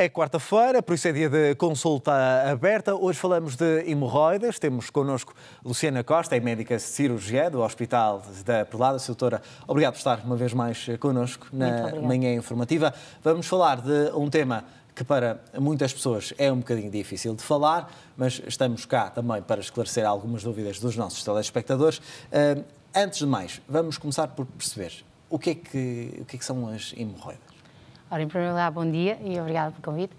É quarta-feira, por isso é dia de consulta aberta. Hoje falamos de hemorroidas. Temos connosco Luciana Costa, é médica cirurgiã do Hospital da Perlada. Doutora, obrigado por estar uma vez mais connosco na manhã informativa. Vamos falar de um tema que para muitas pessoas é um bocadinho difícil de falar, mas estamos cá também para esclarecer algumas dúvidas dos nossos telespectadores. Antes de mais, vamos começar por perceber o que é que são as hemorroidas. Ora, em primeiro lugar, bom dia e obrigada pelo convite.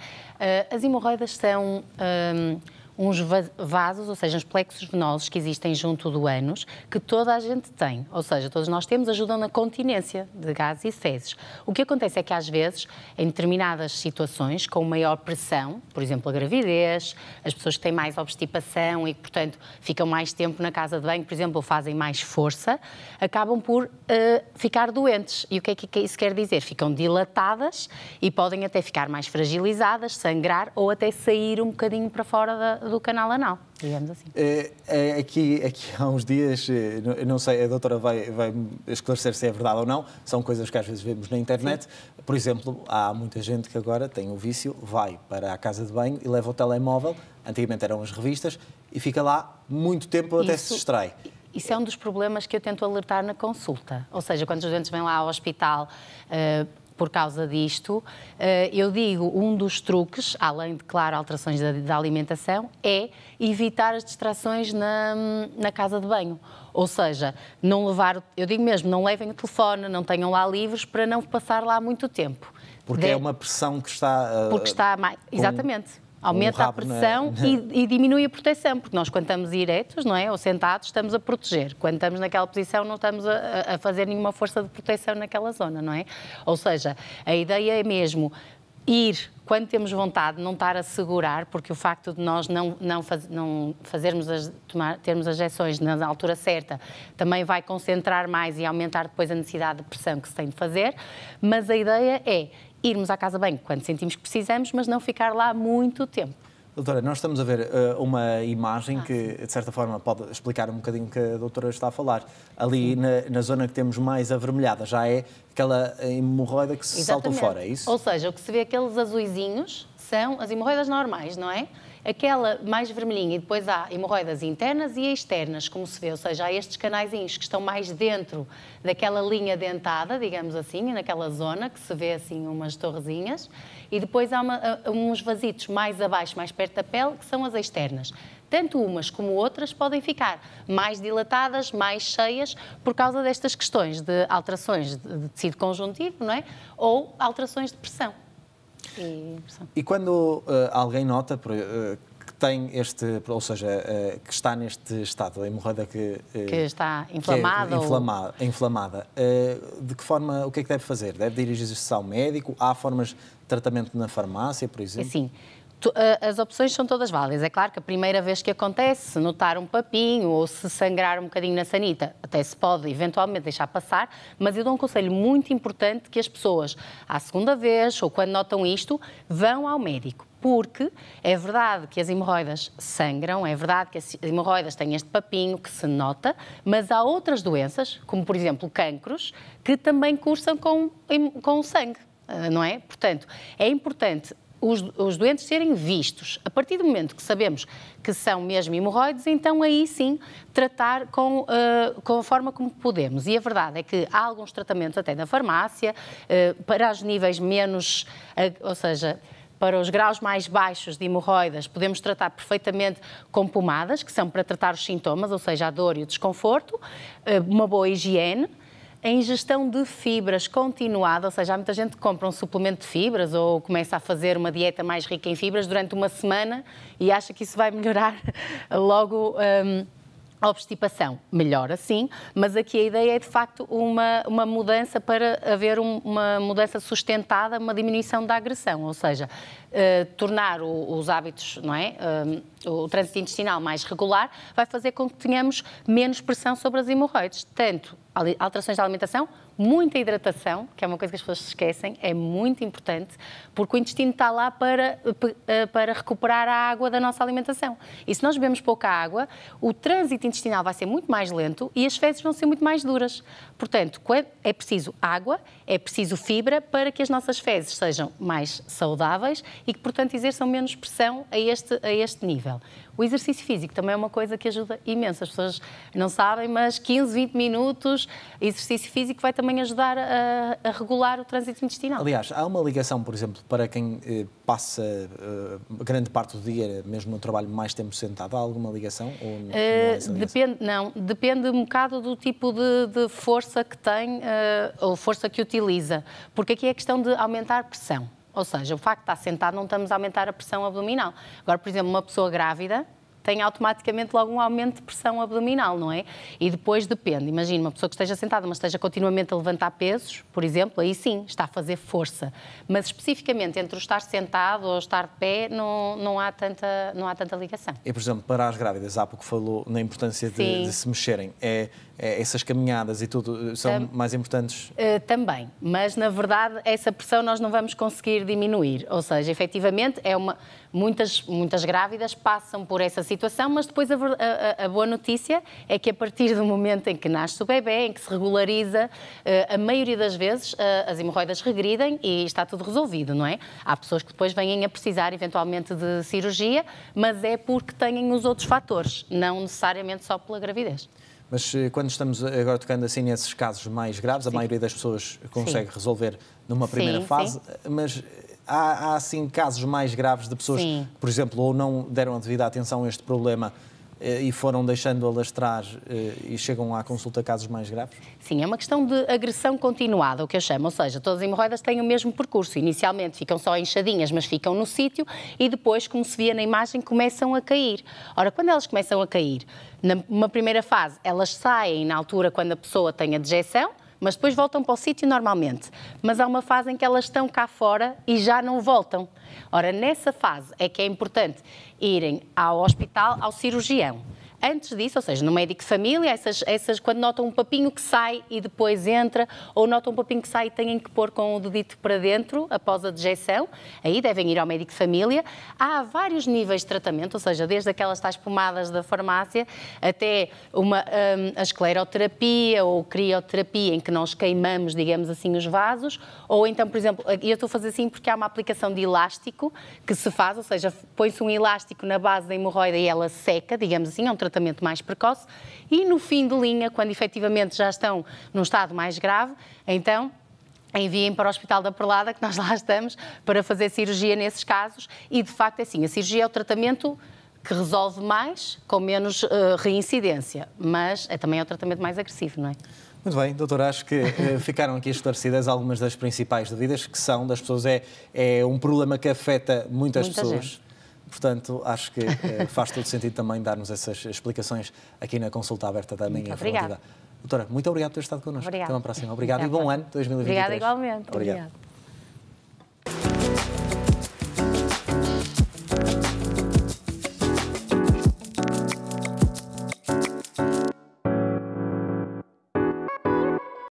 As hemorroidas são uns vasos, ou seja, uns plexos venosos que existem junto do ânus, que toda a gente tem, ou seja, todos nós temos, ajudam na continência de gases e fezes. O que acontece é que às vezes, em determinadas situações, com maior pressão, por exemplo, a gravidez, as pessoas que têm mais obstipação e que, portanto, ficam mais tempo na casa de banho, por exemplo, ou fazem mais força, acabam por ficar doentes. E o que é que isso quer dizer? Ficam dilatadas e podem até ficar mais fragilizadas, sangrar ou até sair um bocadinho para fora do canal anal, digamos assim. Aqui há uns dias, eu não sei, a doutora vai esclarecer se é verdade ou não, são coisas que às vezes vemos na internet. Sim. Por exemplo, há muita gente que agora tem o vício, vai para a casa de banho e leva o telemóvel, antigamente eram as revistas, e fica lá muito tempo até se distrai. Isso é um dos problemas que eu tento alertar na consulta, ou seja, quando os doentes vêm lá ao hospital por causa disto, eu digo, um dos truques, além de, claro, alterações da alimentação, é evitar as distrações na casa de banho. Ou seja, não levar, eu digo mesmo, não levem o telefone, não tenham lá livros para não passar lá muito tempo. Porque é uma pressão que está... Porque está mais... Exatamente. Aumenta a pressão e diminui a proteção, porque nós, quando estamos eretos, não é, ou sentados, estamos a proteger. Quando estamos naquela posição, não estamos a fazer nenhuma força de proteção naquela zona, não é? Ou seja, a ideia é mesmo ir, quando temos vontade, não estar a segurar, porque o facto de nós não termos as injeções na altura certa, também vai concentrar mais e aumentar depois a necessidade de pressão que se tem de fazer, mas a ideia é irmos à casa de banho quando sentimos que precisamos, mas não ficar lá muito tempo. Doutora, nós estamos a ver uma imagem que, de certa forma, pode explicar um bocadinho o que a doutora está a falar. Ali na zona que temos mais avermelhada, já é aquela hemorroida que se salta fora, é isso? Ou seja, o que se vê, aqueles azuizinhos, são as hemorroidas normais, não é? Aquela mais vermelhinha, e depois há hemorroidas internas e externas, como se vê, ou seja, há estes canaizinhos que estão mais dentro daquela linha dentada, digamos assim, naquela zona, que se vê assim umas torrezinhas, e depois há uns vasitos mais abaixo, mais perto da pele, que são as externas. Tanto umas como outras podem ficar mais dilatadas, mais cheias, por causa destas questões de alterações de tecido conjuntivo, não é? Ou alterações de pressão. E quando alguém nota que tem ou seja, que está neste estado, a hemorroida que está inflamada, inflamada, de que forma, o que é que deve fazer? Deve dirigir-se ao médico? Há formas de tratamento na farmácia, por exemplo? Sim. As opções são todas válidas. É claro que a primeira vez que acontece, se notar um papinho ou se sangrar um bocadinho na sanita, até se pode eventualmente deixar passar, mas eu dou um conselho muito importante que as pessoas, à segunda vez ou quando notam isto, vão ao médico. Porque é verdade que as hemorroidas sangram, é verdade que as hemorroidas têm este papinho que se nota, mas há outras doenças, como por exemplo cancros, que também cursam com sangue, não é? Portanto, é importante os doentes serem vistos. A partir do momento que sabemos que são mesmo hemorroides, então aí sim tratar com a forma como podemos. E a verdade é que há alguns tratamentos até na farmácia, para os níveis menos, ou seja, para os graus mais baixos de hemorroidas, podemos tratar perfeitamente com pomadas, que são para tratar os sintomas, ou seja, a dor e o desconforto, uma boa higiene, a ingestão de fibras continuada, ou seja, há muita gente que compra um suplemento de fibras ou começa a fazer uma dieta mais rica em fibras durante uma semana e acha que isso vai melhorar logo a obstipação. Melhora sim, mas aqui a ideia é de facto uma mudança para haver uma mudança sustentada, uma diminuição da agressão, ou seja, tornar os hábitos, não é? O trânsito intestinal mais regular vai fazer com que tenhamos menos pressão sobre as hemorroides, tanto alterações da alimentação, muita hidratação, que é uma coisa que as pessoas se esquecem, é muito importante, porque o intestino está lá para recuperar a água da nossa alimentação. E se nós bebemos pouca água, o trânsito intestinal vai ser muito mais lento e as fezes vão ser muito mais duras. Portanto, é preciso água, é preciso fibra para que as nossas fezes sejam mais saudáveis e que, portanto, exerçam menos pressão a este nível. O exercício físico também é uma coisa que ajuda imenso. As pessoas não sabem, mas 15, 20 minutos, exercício físico vai também ajudar a regular o trânsito intestinal. Aliás, há uma ligação, por exemplo, para quem passa grande parte do dia, mesmo no trabalho, mais tempo sentado. Há alguma ligação? Ou não há essa ligação? Depende um bocado do tipo de força que tem ou força que utiliza. Porque aqui é questão de aumentar a pressão. Ou seja, o facto de estar sentado não estamos a aumentar a pressão abdominal. Agora, por exemplo, uma pessoa grávida tem automaticamente logo um aumento de pressão abdominal, não é? E depois depende. Imagina uma pessoa que esteja sentada, mas esteja continuamente a levantar pesos, por exemplo, aí sim, está a fazer força. Mas especificamente entre o estar sentado ou estar de pé, não há tanta ligação. E, por exemplo, para as grávidas, há pouco falou na importância de se mexerem. Essas caminhadas e tudo são mais importantes? Também, mas na verdade essa pressão nós não vamos conseguir diminuir. Ou seja, efetivamente, muitas grávidas passam por essa situação, mas depois a boa notícia é que a partir do momento em que nasce o bebê, em que se regulariza, a maioria das vezes as hemorroidas regridem e está tudo resolvido, não é? Há pessoas que depois vêm a precisar eventualmente de cirurgia, mas é porque têm os outros fatores, não necessariamente só pela gravidez. Mas quando estamos agora tocando assim nesses casos mais graves, a maioria das pessoas consegue resolver numa primeira fase, mas há assim casos mais graves de pessoas que, por exemplo, ou não deram a devida atenção a este problema e foram deixando alastrar e chegam à consulta casos mais graves? Sim, é uma questão de agressão continuada, o que eu chamo, ou seja, todas as hemorroidas têm o mesmo percurso. Inicialmente ficam só inchadinhas, mas ficam no sítio e depois, como se via na imagem, começam a cair. Ora, quando elas começam a cair, numa primeira fase, elas saem na altura quando a pessoa tem a dejeção, mas depois voltam para o sítio normalmente. Mas há uma fase em que elas estão cá fora e já não voltam. Ora, nessa fase é que é importante irem ao hospital, ao cirurgião. Antes disso, ou seja, no médico de família, quando notam um papinho que sai e depois entra, ou notam um papinho que sai e têm que pôr com o dedito para dentro após a dejeção, aí devem ir ao médico de família. Há vários níveis de tratamento, ou seja, desde aquelas tais pomadas da farmácia até a escleroterapia ou crioterapia, em que nós queimamos, digamos assim, os vasos, ou então, por exemplo, eu estou a fazer assim porque há uma aplicação de elástico que se faz, ou seja, põe-se um elástico na base da hemorroida e ela seca, digamos assim, é um tratamento mais precoce, e no fim de linha, quando efetivamente já estão num estado mais grave, então enviem para o Hospital da Perlada, que nós lá estamos, para fazer cirurgia nesses casos, e de facto é assim, a cirurgia é o tratamento que resolve mais, com menos reincidência, mas também é o tratamento mais agressivo, não é? Muito bem, doutora, acho que ficaram aqui esclarecidas algumas das principais dúvidas, que são das pessoas, é um problema que afeta muitas pessoas. Gente. Portanto, acho que faz todo sentido também darmos essas explicações aqui na consulta aberta da Manhã Informativa. Doutora, muito obrigado por ter estado connosco. Obrigada. Até uma próxima. Obrigado e bom ano 2023. Obrigada igualmente. Obrigado.